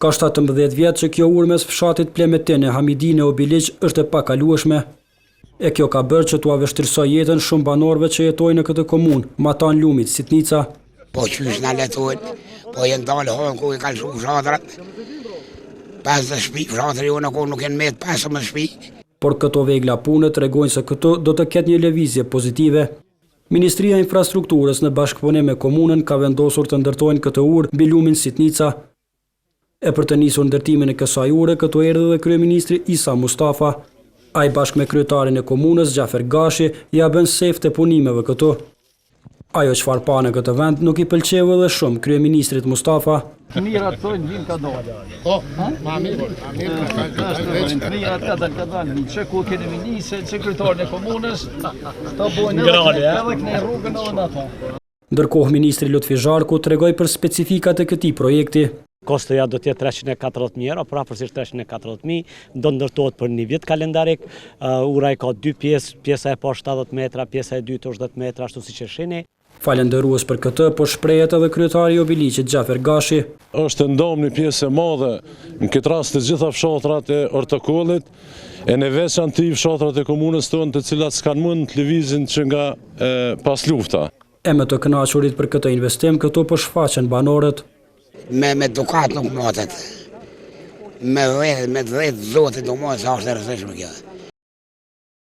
Ka 17 vjetë që kjo urë mes fshatit Plemetine, Hamidine o Biliq është e pakalueshme. E kjo ka bërë që t'ua vështirësoj jetën shumë banorëve që jetojnë në këtë komunë, Matan Lumit, Sitnica. Po qysh na letojnë, po jenë dalë hojnë ku i kanë shumë fshatrat. 50 shtëpi, fshatri unë nuk jenë me 15 shtëpi. Por këto vegla pune tregojnë se këtu do të ketë një lëvizje pozitive. Ministria e Infrastrukturës në bashkëpunim me komunën ka vendosur të ndërtojnë këtë urë mbi lumin Sitnica. E për të nisur ndërtimin e kësaj ure, këtu erdhi dhe kryeministri Isa Mustafa. Ai bashkë me kryetarin e komunës Gjafer Gashi ja bën sef të punimeve këtu. Ajo çfarë pa në këtë vend nuk i pëlqeu edhe shumë kryeministrit Mustafa. Mirat thonë vin ka dalë. Po, ma mirë. Mirat ka dalë. Çe ku keni ministrin, sekretarin e komunës, ta bojnë edhe në rrugën edhe ato. Ndërkohë ministri Lutfi Zharku tregoi për specifikat e këtij projekti. Kostoja do të jetë 340.000 euro, praktësisht 340.000, do ndërtohet për një vit kalendarik. Ura ka 2 pjesë, pjesa e poshtë 70 metra, pjesa e dytë 80 metra, ashtu siç e shihni. Falënderues për këtë, po shprehet edhe kryetari i Obiliqit Gjafer Gashi. Është ndomë një pjesë e madhe në këtë rast të gjitha fshatrat e ortokollit, e në veçantë fshatrat e komunës tonë, të cilat s'kan mund të lëvizin që nga pas lufta. E me të kënaqurit për këtë investim, këtu po shfaqen banorët. Me dukat nuk matet. Me dhejt zotit do mojë sa është e rësishme kjo.